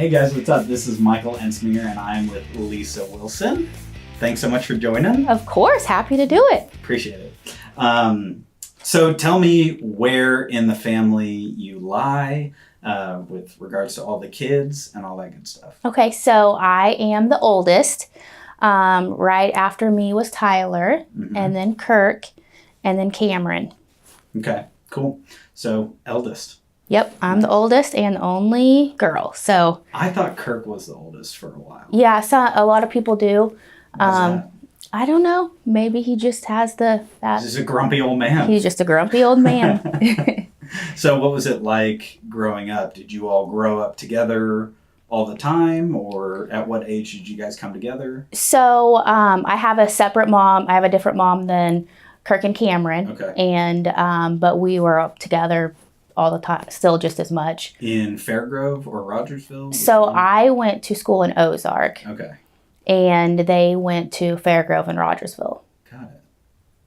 Hey guys, what's up? This is Michael Ensminger and I'm with Lisa Wilson. Thanks so much for joining. Of course, happy to do it. Appreciate it. So tell me where in the family you lie with regards to all the kids and all that good stuff. Okay, so I am the oldest. Right after me was Tyler, and then Kirk, and then Cameron. Okay, cool. So eldest. Yep, I'm the oldest and the only girl. So I thought Kirk was the oldest for a while. yeah, a lot of people do. Why's that? I don't know. Maybe he just has that. He's just a grumpy old man. He's just a grumpy old man. So what was it like growing up? Did you all grow up together all the time, or at what age did you guys come together? So I have a separate mom. I have a different mom than Kirk and Cameron. Okay. And but we were up together all the time, still just as much. In Fairgrove or Rogersville? So I went to school in Ozark. Okay. And they went to Fairgrove and Rogersville. Got it.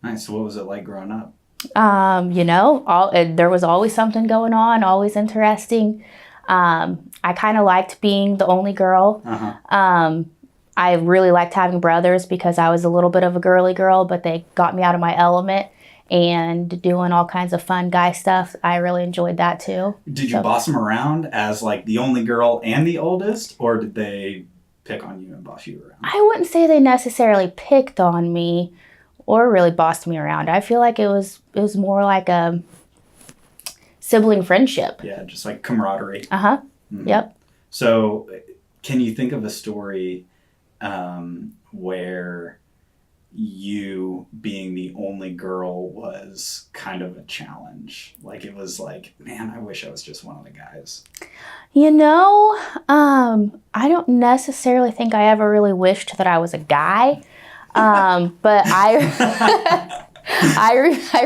Nice. So what was it like growing up? There was always something going on, always interesting. I kind of liked being the only girl. I really liked having brothers because I was a little bit of a girly girl, but they got me out of my element and doing all kinds of fun guy stuff. I really enjoyed that too. Did you boss them around as like the only girl and the oldest, or did they pick on you and boss you around? I wouldn't say they necessarily picked on me or really bossed me around. I feel like it was more like a sibling friendship. Yeah, just like camaraderie. Yep. So can you think of a story where you being the only girl was kind of a challenge? Like it was like, man, I wish I was just one of the guys. I don't necessarily think I ever really wished that I was a guy. But I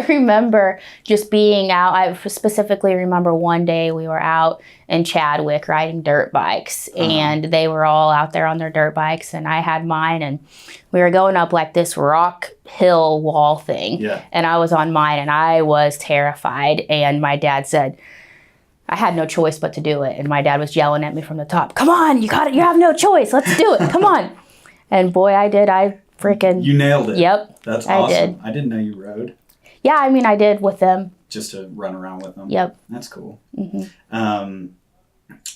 remember just being out. I specifically remember one day we were out in Chadwick riding dirt bikes, and they were all out there on their dirt bikes, and I had mine, and we were going up like this rock hill wall thing. Yeah. And I was on mine, and I was terrified. And my dad said, I had no choice but to do it. And my dad was yelling at me from the top, "Come on, you got it. You have no choice. Let's do it. Come on." And boy, I did. You nailed it. Yep. That's awesome. I didn't know you rode. Yeah, I mean, I did with them. Just to run around with them. Yep. That's cool.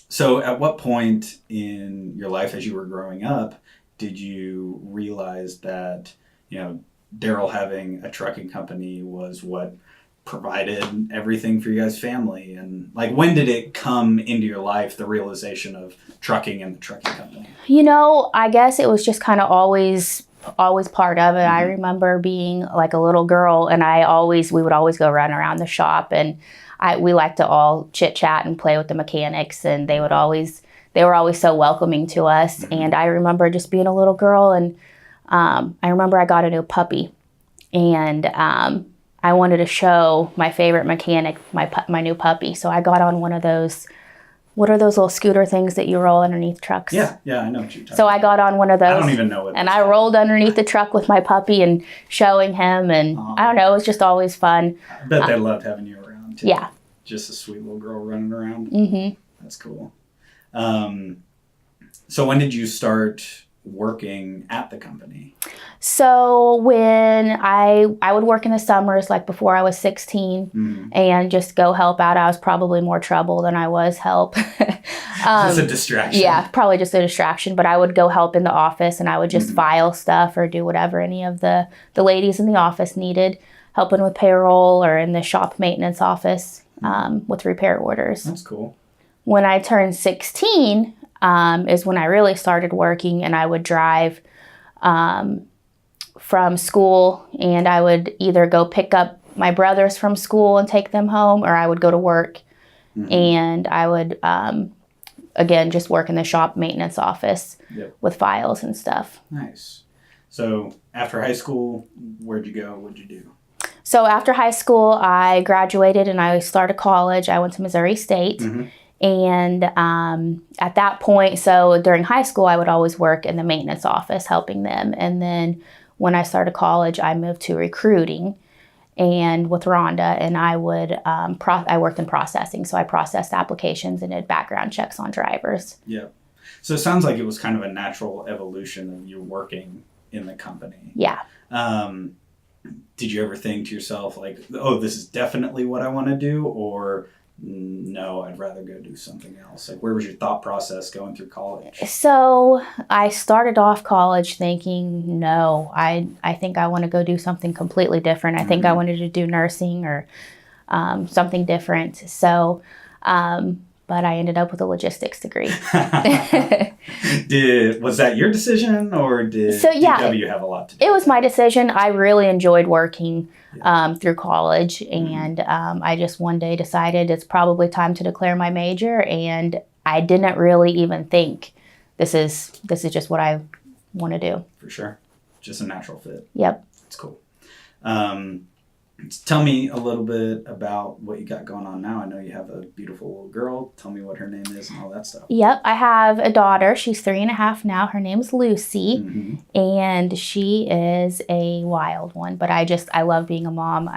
So at what point in your life as you were growing up did you realize that, Darrel having a trucking company was what provided everything for you guys' family? And like, when did it come into your life, the realization of trucking and the trucking company? I guess it was just kind of always part of it. I remember being like a little girl, and we would always go run around the shop, and we liked to all chit chat and play with the mechanics, and they were always so welcoming to us. And I remember just being a little girl, and I remember I got a new puppy, and I wanted to show my favorite mechanic my new puppy. So I got on one of those. What are those little scooter things that you roll underneath trucks? Yeah, I know what you're talking So I got on one of those. I don't even know what. And I rolled underneath the truck with my puppy and showing him, and I don't know, it was just always fun. I bet they loved having you around too. Yeah. Just a sweet little girl running around. That's cool. So when did you start working at the company? So when I would work in the summers, like before I was 16, and just go help out. I was probably more trouble than I was help. Just a distraction. Yeah, probably just a distraction. But I would go help in the office, and I would just file stuff or do whatever any of the ladies in the office needed, helping with payroll or in the shop maintenance office with repair orders. That's cool. When I turned 16 is when I really started working, and I would drive from school, and I would either go pick up my brothers from school and take them home, or I would go to work, and I would, again, just work in the shop maintenance office with files and stuff. Nice. So after high school, where'd you go? What'd you do? So after high school, I graduated and I started college. I went to Missouri State. And at that point, so during high school, I would always work in the maintenance office helping them. And then when I started college, I moved to recruiting and with Rhonda, and I would I worked in processing. So I processed applications and did background checks on drivers. Yeah. So it sounds like it was kind of a natural evolution of you working in the company. Yeah. Did you ever think to yourself like, oh, this is definitely what I want to do, or no, I'd rather go do something else? Like, where was your thought process going through college? So I started off college thinking, no, I think I want to go do something completely different. I think I wanted to do nursing or something different. So, but I ended up with a logistics degree. Was that your decision, or did DW have a lot to do? It was my decision. I really enjoyed working through college, and I just one day decided it's probably time to declare my major, and I didn't really even think this is just what I want to do. For sure. Just a natural fit. Yep. That's cool. Tell me a little bit about what you got going on now. I know you have a beautiful little girl. Tell me what her name is and all that stuff. Yep. I have a daughter. She's 3.5 now. Her name's Lucy, and she is a wild one. But I love being a mom.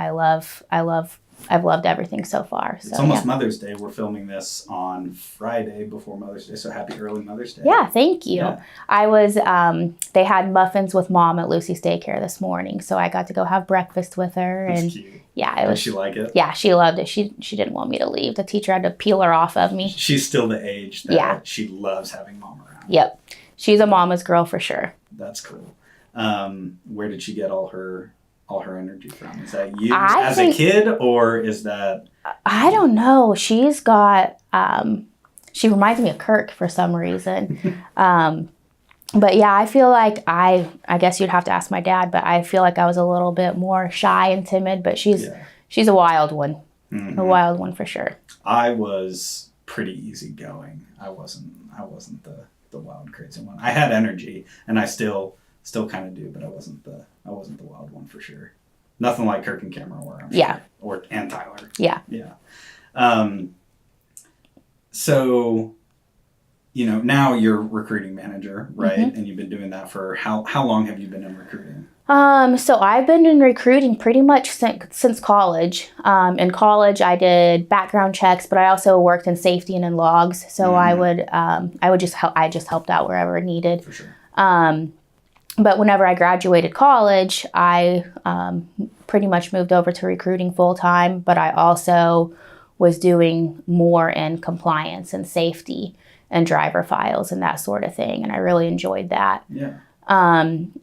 I've loved everything so far. So, it's almost Mother's Day. We're filming this on Friday before Mother's Day, so happy early Mother's Day. Yeah, thank you. Yeah. I was, they had muffins with Mom at Lucy's daycare this morning, so I got to go have breakfast with her. That's and cute. Yeah, Did she like it? Yeah, she loved it. She didn't want me to leave. The teacher had to peel her off of me. She's still the age that she loves having Mom around. Yep. She's a mama's girl for sure. That's cool. Where did she get all her energy from? Is that you as a kid, or is that... I don't know. She's got, she reminds me of Kirk for some reason. But yeah, I feel like I guess you'd have to ask my dad, but I feel like I was a little bit more shy and timid, but she's a wild one. A wild one for sure. I was pretty easygoing. I wasn't the wild, crazy one. I had energy, and I still kind of do, but I wasn't the wild one for sure. Nothing like Kirk and Cameron were, I'm sure. And Tyler. Yeah. Yeah. So, now you're recruiting manager, right? And you've been doing that for how long have you been in recruiting? So I've been in recruiting pretty much since college. In college, I did background checks, but I also worked in safety and in logs. So I would just help. I just helped out wherever needed. For sure. But whenever I graduated college, I pretty much moved over to recruiting full time. But I also was doing more in compliance and safety and driver files and that sort of thing, and I really enjoyed that. Yeah.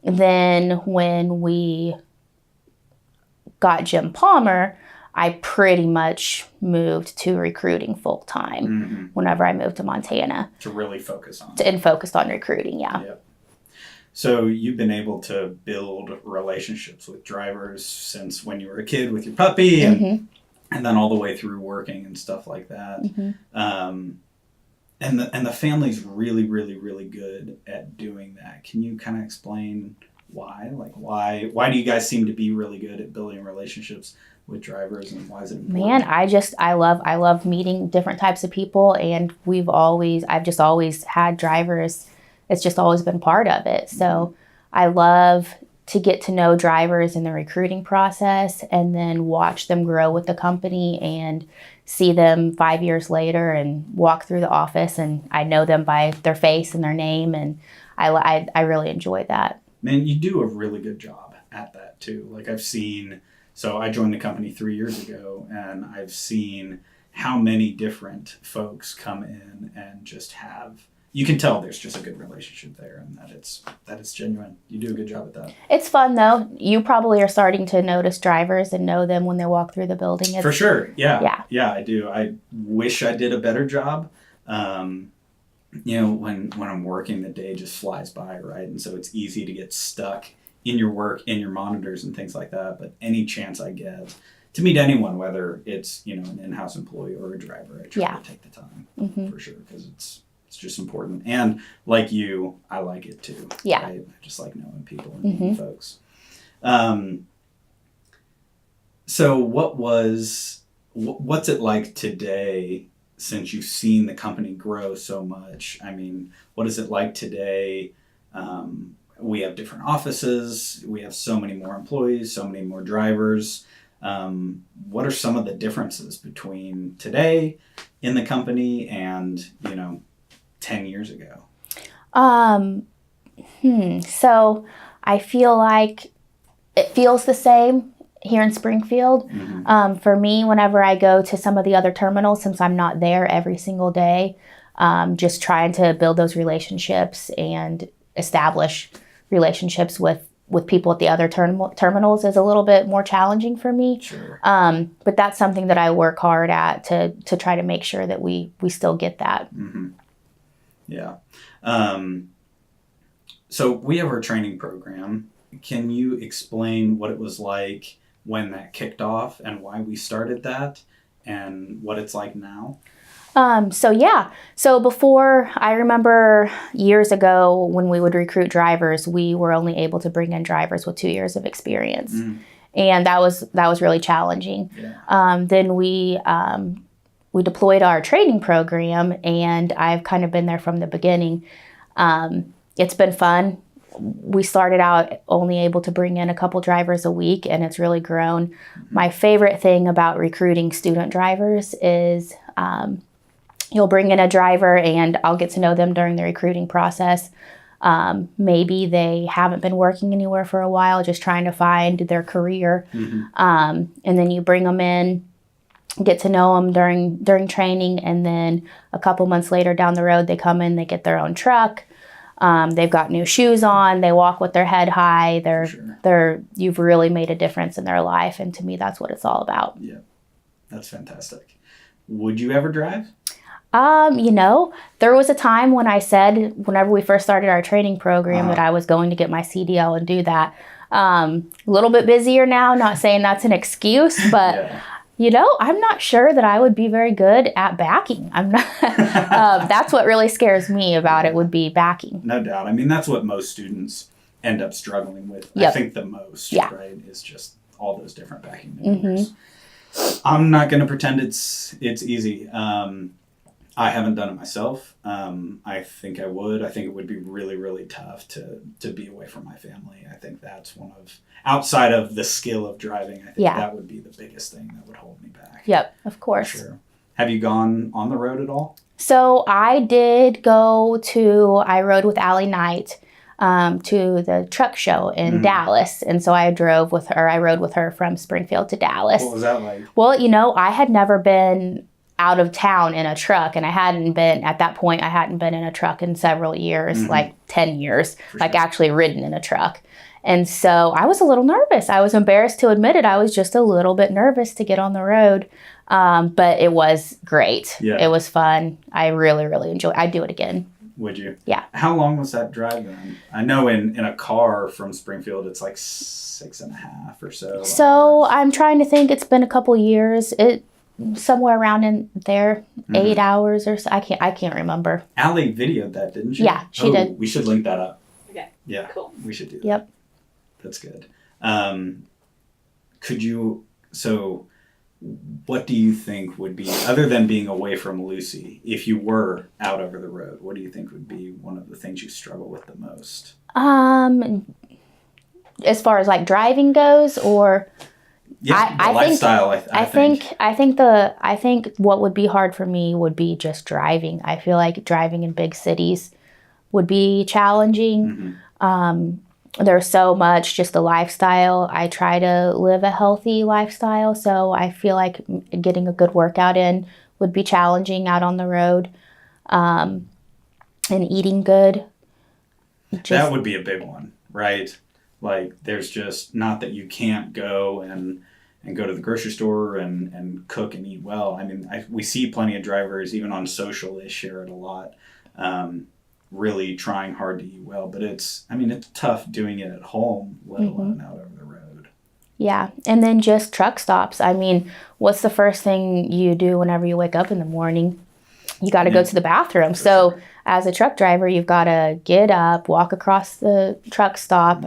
Then when we got Jim Palmer, I pretty much moved to recruiting full time whenever I moved to Montana. To really focus on. And focused on recruiting, yeah. Yep. So you've been able to build relationships with drivers since when you were a kid with your puppy, and then all the way through working and stuff like that. And the family's really, really, really good at doing that. Can you kind of explain why? Like why do you guys seem to be really good at building relationships with drivers, and why is it important? Man, I love meeting different types of people, and I've just always had drivers. It's just always been part of it. So I love to get to know drivers in the recruiting process and then watch them grow with the company and see them 5 years later and walk through the office and I know them by their face and their name, and I really enjoy that. Man, you do a really good job at that too. Like so I joined the company 3 years ago, and I've seen how many different folks come in and just you can tell there's just a good relationship there, and that it's genuine. You do a good job at that. It's fun though. You probably are starting to notice drivers and know them when they walk through the building. For sure. Yeah. Yeah, I do. I wish I did a better job. When I'm working, the day just flies by, right? And so it's easy to get stuck in your work, in your monitors and things like that. But any chance I get to meet anyone, whether it's, an in-house employee or a driver, I try to take the time for sure, because it's just important. And like you, I like it too. Yeah. Right? I just like knowing people and meeting folks. So what's it like today, since you've seen the company grow so much? I mean, what is it like today? We have different offices. We have so many more employees, so many more drivers. What are some of the differences between today in the company and, 10 years ago? So I feel like it feels the same here in Springfield. For me, whenever I go to some of the other terminals, since I'm not there every single day, just trying to build those relationships and establish relationships with people at the other terminals is a little bit more challenging for me. Sure. But that's something that I work hard at to try to make sure that we still get that. Yeah. So we have our training program. Can you explain what it was like when that kicked off and why we started that and what it's like now? So before, I remember years ago when we would recruit drivers, we were only able to bring in drivers with 2 years of experience. And that was really challenging. Yeah. Then we deployed our training program, and I've kind of been there from the beginning. It's been fun. We started out only able to bring in a couple drivers a week, and it's really grown. My favorite thing about recruiting student drivers is you'll bring in a driver and I'll get to know them during the recruiting process. Maybe they haven't been working anywhere for a while, just trying to find their career. And then you bring them in, get to know them during training, and then a couple months later down the road, they come in, they get their own truck. They've got new shoes on, they walk with their head high. You've really made a difference in their life. And to me, that's what it's all about. Yeah, that's fantastic. Would you ever drive? There was a time when I said, whenever we first started our training program, that I was going to get my CDL and do that. A little bit busier now, not saying that's an excuse, but I'm not sure that I would be very good at backing. I'm not, that's what really scares me about it, would be backing. No doubt. I mean, that's what most students end up struggling with. Yep. I think the most, right, is just all those different backing maneuvers. I'm not going to pretend it's easy. I haven't done it myself. I think I would. I think it would be really, really tough to be away from my family. I think that's one of, outside of the skill of driving, I think that would be the biggest thing that would hold me back. Yep, of course. Sure. Have you gone on the road at all? So I rode with Allie Knight to the truck show in Dallas. And so I rode with her from Springfield to Dallas. What was that like? Well, I had never been out of town in a truck, and I hadn't been in a truck in several years, like 10 years, actually ridden in a truck. And so I was a little nervous. I was embarrassed to admit it. I was just a little bit nervous to get on the road. But it was great. Yeah. It was fun. I really, really enjoyed it. I'd do it again. Would you? Yeah. How long was that drive then? I know in a car from Springfield, it's like 6.5 or so. So I'm trying to think. It's been a couple years. Somewhere around in there, 8 hours or so. I can't remember. Allie videoed that, didn't she? Yeah, she did. We should link that up. Okay. Yeah. Cool. We should do that. Yep. That's good. So what do you think would be, other than being away from Lucy, if you were out over the road, what do you think would be one of the things you struggle with the most? As far as like driving goes, or lifestyle. I think what would be hard for me would be just driving. I feel like driving in big cities would be challenging. There's so much, just the lifestyle. I try to live a healthy lifestyle, so I feel like getting a good workout in would be challenging out on the road. And eating good. That would be a big one, right? Like, there's just, not that you can't go and go to the grocery store and cook and eat well. I mean, we see plenty of drivers, even on social, they share it a lot, really trying hard to eat well. But it's tough doing it at home, let alone out over the road. Yeah, and then just truck stops. I mean, what's the first thing you do whenever you wake up in the morning? You got to go to the bathroom. So as a truck driver, you've got to get up, walk across the truck stop,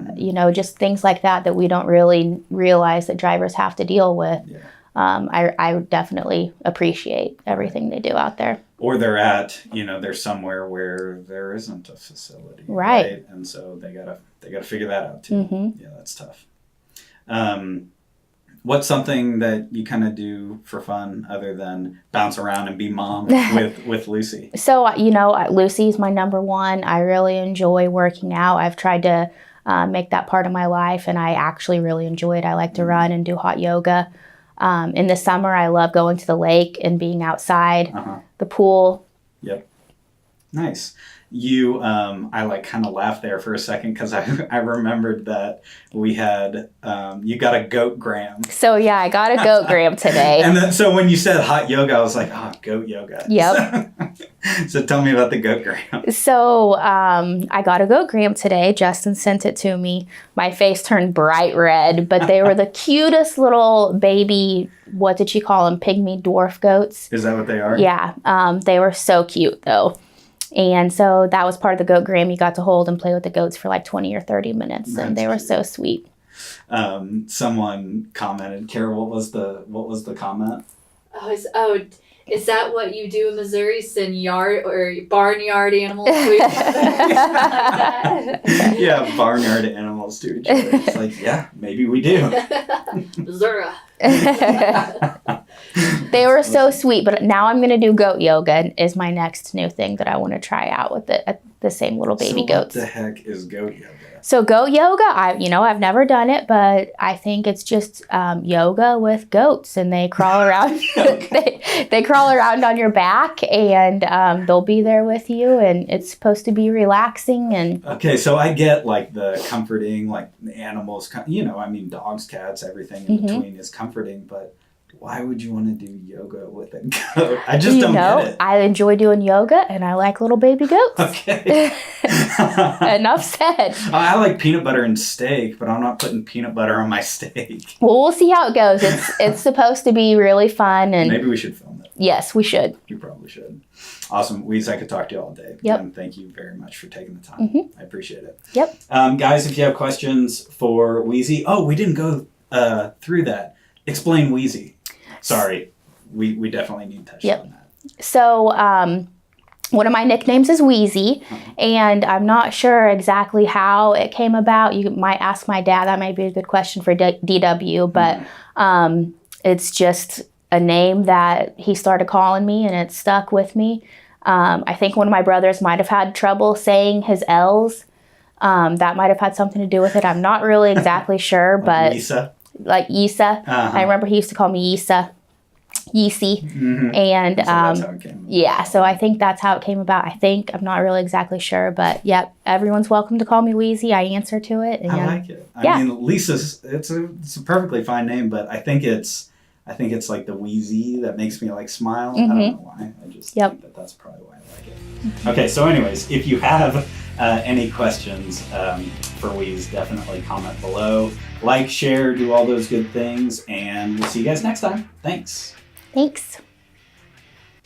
just things like that we don't really realize that drivers have to deal with. Yeah. I definitely appreciate everything they do out there. Or they're somewhere where there isn't a facility. Right. And so they gotta figure that out too. Yeah, that's tough. What's something that you kind of do for fun other than bounce around and be mom with Lucy? So, Lucy's my number one. I really enjoy working out. I've tried to make that part of my life, and I actually really enjoy it. I like to run and do hot yoga. In the summer, I love going to the lake and being outside, the pool. Yep. Nice. You, I kind of laughed there for a second because I remembered that we had, you got a goat gram. So yeah, I got a goat gram today. And then, so when you said hot yoga, I was like, goat yoga. Yep. So tell me about the goat gram. So I got a goat gram today. Justin sent it to me. My face turned bright red, but they were the cutest little baby, what did she call them? Pygmy dwarf goats. Is that what they are? Yeah. They were so cute though. And so that was part of the goat gram. You got to hold and play with the goats for like 20 or 30 minutes. That's and they were cute. so sweet. Someone commented, Carol, what was the comment? Is that what you do in Missouri? Send yard or barnyard animals to each other? Yeah, barnyard animals to each other. It's like, yeah, maybe we do. Missouri. They were so sweet, but now I'm going to do goat yoga is my next new thing that I want to try out with the same little baby goats. What the heck is goat yoga? So goat yoga, I've never done it, but I think it's just yoga with goats, and they crawl around. they crawl around on your back, and they'll be there with you, and it's supposed to be relaxing. And okay, so I get like the comforting, like the animals. Dogs, cats, everything in between is comforting, but why would you want to do yoga with a goat? I just don't get it. I enjoy doing yoga, and I like little baby goats. Okay. Enough said. I like peanut butter and steak, but I'm not putting peanut butter on my steak. Well, we'll see how it goes. It's supposed to be really fun, and maybe we should film it. Yes, we should. You probably should. Awesome. Weezy, I could talk to you all day. Yep. And thank you very much for taking the time. I appreciate it. Yep. Guys, if you have questions for Weezy, we didn't go through that. Explain Weezy. Sorry, we definitely need to touch on that. So one of my nicknames is Weezy, and I'm not sure exactly how it came about. You might ask my dad. That might be a good question for DW, but it's just a name that he started calling me, and it stuck with me. I think one of my brothers might have had trouble saying his L's. That might have had something to do with it. I'm not really exactly sure, but... Lisa? Like Issa. I remember he used to call me Issa. Yeezy. And so that's how it came about. Yeah, so I think that's how it came about. I'm not really exactly sure, but yep, everyone's welcome to call me Weezy. I answer to it. And, I like it. I mean, Lisa's it's a perfectly fine name, but I think it's like the Weezy that makes me like smile. I don't know why. I just think that's probably why I like it. Okay, so anyways, if you have any questions for Weez, definitely comment below. Like, share, do all those good things, and we'll see you guys next time. Thanks. Thanks.